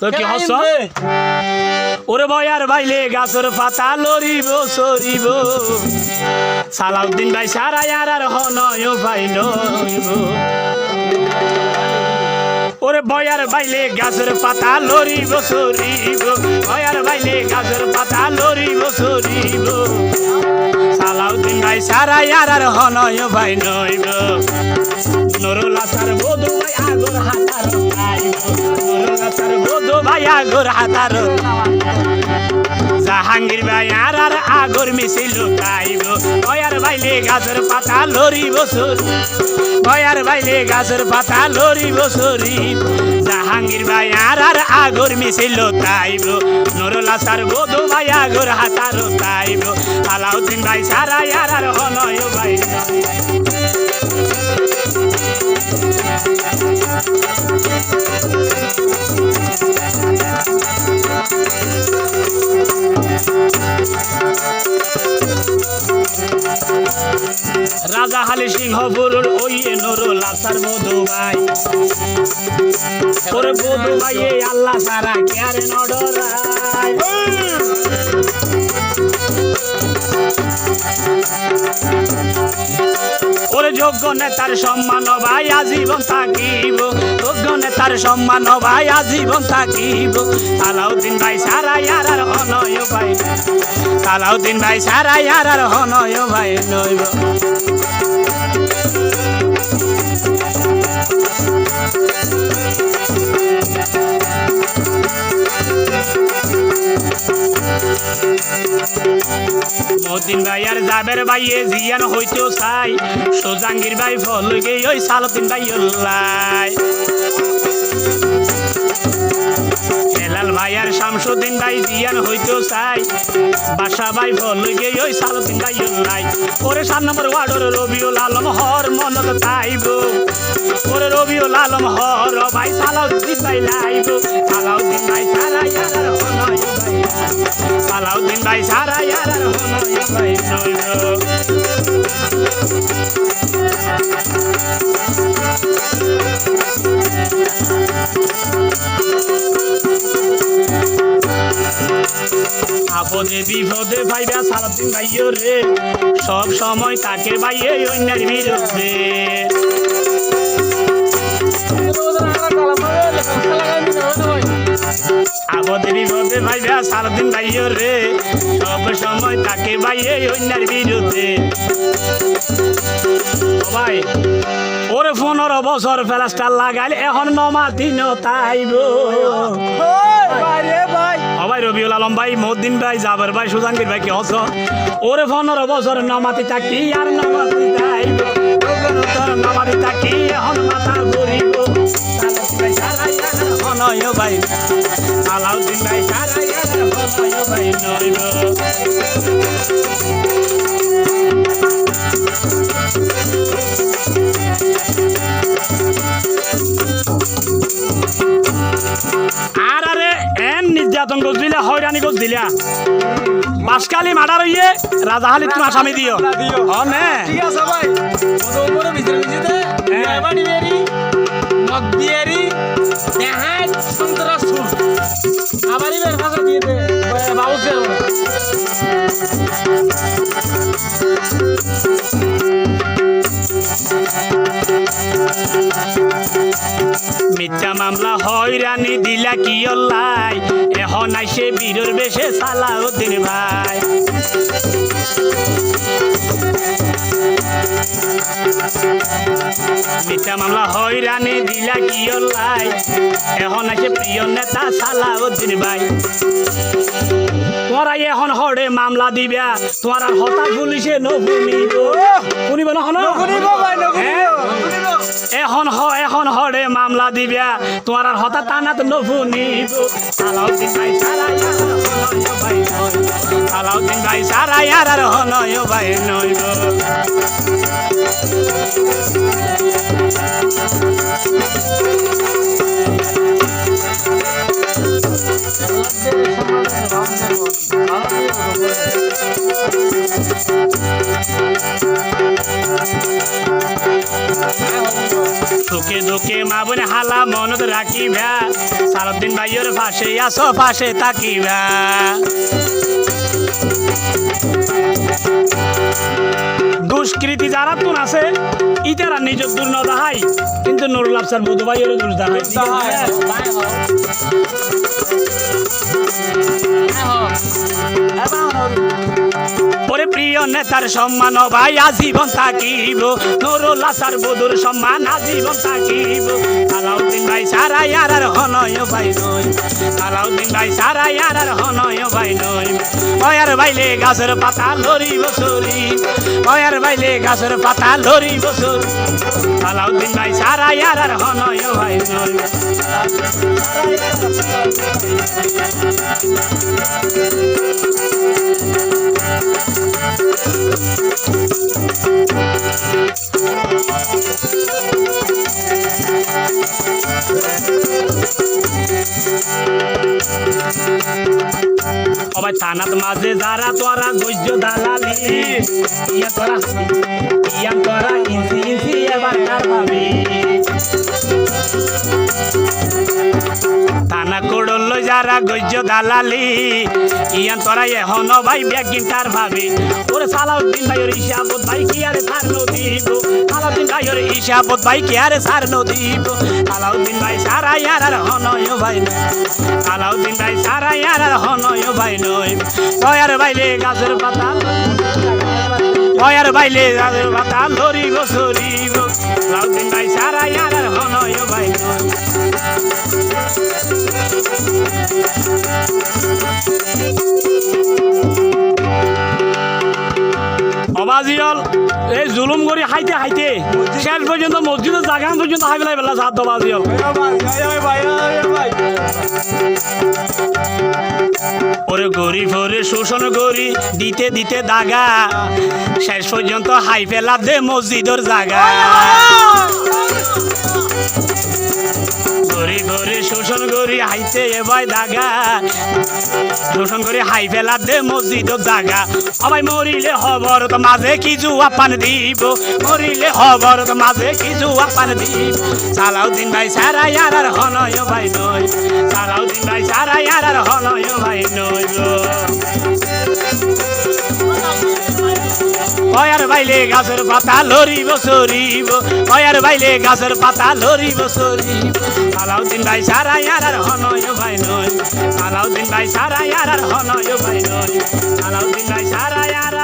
তো কি হস ওরে বয়ার বাইলে গাছর পাতা লরিব সরিব সালাউদ্দিন ভাই সারা আর হনয় ভাই নইব ওরে বয়ার বাইলে গাছের পাতা লরিব সরিব বয়ার বাইলে গাছের পাতা লরিব সরিব সালাউদ্দিন ভাই সারা আর হনয় ভাই নইব নুরুল আসার বধু ভাই আগর হাতার খাইব নুরুল আসার বধু ভাই আগর হাতার জাহাঙ্গীর ভাই আর আগর মিছিল খাইব বয়ার বাইলে গাছের পাতা লরিব সরি বয়ার বাইলে গাছের পাতা লরিব সরিব জাহাঙ্গীর ভাই আর আগর মিছিল খাইব নুরুল আসার বধু ভাই আগর হাতার খাইব সালাউদ্দিন ভাই সারা আর হনয় ভাই রাজা হালি সিংহ বুরুল ওই নুরুল আসার বধু ভাই ওরে বধু ভাই আল্লাহ সারা কেয়ার নডরায় ওরে যোগ্য নেতার সম্মান ভাই আজীবন থাকিব যোগ্য নেতার সম্মান ভাই আজীবন থাকিব সালাউদ্দিন ভাই সারা আর হনয় ভাই সালাউদ্দিন ভাই সারা আর হনয় ভাই নইব মদিন ভাই আর জাবের ভাইয়ে জিয়ান হইতেও চাই সোজাঙ্গীর ভাই ফল গে ওই সালাউদ্দিন ভাই লাই হেলাল ভাই আর শামসুদ্দিন ভাই জিয়ান হইতেও চাই বাসা ভাই ফল গে ওই সালাউদ্দিন ভাই লাই ওরে 7 নম্বর ওয়ার্ডের রবিউল আলম হর মনত তাইব ওরে রবিউল আলম হর ভাই সালাউদ্দিন ভাই লাইব সালাউদ্দিন ভাই সারা আর হনয় ভাই সালাউদ্দিন ভাই সারা আর হনয় ভাই নইব আপদে বিপদে ভাইবা সালাউদ্দিন ভাইও রে সব সময় তাকে ভাইয়ে অন্যের বিরুদ্ধে আপদে বিপদে ভাইবা সালাউদ্দিন ভাইও রে সব সময় তাকে ভাইয়ে অন্যের বিরুদ্ধে ভাই ওরে 15 বছর প্লাস্টার লাগাইলে এখন নমাদিন তাইব ভাই রবিউল আলম ভাই মদ্দিন ভাই জাবের ভাই সুজাঙ্গীর ভাই কি হস ওরে 15 বছর নমাতি থাকি আর নমাতি তাইব নমাতি থাকি এখন মাথা ঘুরিব হনয় ভাই সালাউদ্দিন ভাই সারা হনয় ভাই নইব আর আরে এন নির্যাতন গোছ দিলা হয়রানি গোছ দিলা বাসকালি মার্ডার হইয়ে রাজাহালি তুমি আসামি দিও নে ঠিক আছে ভাই ওরে ভিতরে ভিতরে এবানি মেরি মগবিয়ারি দেহাত সুন্দর সুর আবারই বের ভাষা দিয়ে দে বাবু স্যার মিথ্যা মামলা হয়রানি দিলা কি অল্লাই এখন আইসে বীরের বেশে সালাউদ্দিন ভাই মিথ্যা মামলা হয়রানি দিলা কি অল্লাই এখন আইসে প্রিয় নেতা সালাউদ্দিন ভাই তোরা এখন হরে মামলা দিবা তোমার আর হতা পুলিশে নবুনিব শুনিব না এখন হরে মামলা দিবা তোমার আর হতা টানাত নবুনিব সালাউদ্দিন ভাই সারা ভাই সালাউদ্দিন ভাই সারা আর হনয় ভাই নইব সুখে দুঃখে মা বোন হালা মনত রাখিবা সালাউদ্দিন ভাইয়ের পাশে আসো পাশে থাকিবা দুষ্কৃতি যারা তুন আছে ইতারা নিজের দূর ন দাহাই কিন্তু নুরুল আফসার মধু ভাইয়েরও দূর দাহাই ওরে প্রিয় নেতার সম্মান ভাই আজীবন থাকিব নুরুল আফসার মধুর সম্মান আজীবন থাকিব সালাউদ্দিন ভাই সারা আর হনয় ভাই নয় সালাউদ্দিন ভাই সারা আর হনয় ভাই নয় ওয়ার বাইলে গাছের পাতা লরিব সরি ওয়ার বাইলে গাছের পাতা লরিব সরি সালাউদ্দিন ভাই সারা আর হনয় ভাই নয় সবাই থানাত মাঝে যারা তোরা গজ্য দালালি ইয়া তোরা ইনসি ইনসি এবার কার ভাবি থানা কোড়ল যারা গজ্য দালালি ইয়া তোরা এখন ভাই ব্যাগিনটার ভাবি ওরে সালাউদ্দিন ভাইয়ের হিসাবত ভাই কি আরে সার নদীব সালাউদ্দিন ভাইয়ের হিসাবত ভাই কি আরে সার নদীব সালাউদ্দিন ভাই সারা আর হনয় ভাই সালাউদ্দিন ভাই সারা আর হনয় ভাই নয় তয়ার বাইলে গাছের পাতা তয়ার বাইলে গাছের পাতা লরিব সরিব সালাউদ্দিন ভাই সারা আর হনয় ভাই নয় অবাজিয়ল এই জুলুম করে হাইতে হাইতে শেষ পর্যন্ত মসজিদের জায়গা পর্যন্ত হাই বেলা বেলা সাত অবাজিয়ল ওরে গরিব ওরে শোষণ করি দিতে দিতে দাগা শেষ পর্যন্ত হাই ফেলা দে মসজিদের জায়গা গরিব ওরে শোষণ করি হাইতে এবার দাগা শোষণ করে হাই ফেলা দে মসজিদের জায়গা সবাই মরিলে খবর তো মাঝে কিছু আপান দিব মরিলে খবর তো মাঝে কিছু আপান দিব সালাউদ্দিন ভাই সারা আর হনয় ভাই নয় সালাউদ্দিন ভাই সারা আর হনয় ভাই নয় কয়ার বাইলে গাছের পাতা লরিব সরিব কয়ার বাইলে গাছের পাতা লরিব সরিব সালাউদ্দিন ভাই সারা আর হনয় ভাই নয় সালাউদ্দিন ভাই সারা আর হনয় ভাই নয় সালাউদ্দিন ভাই সারা আর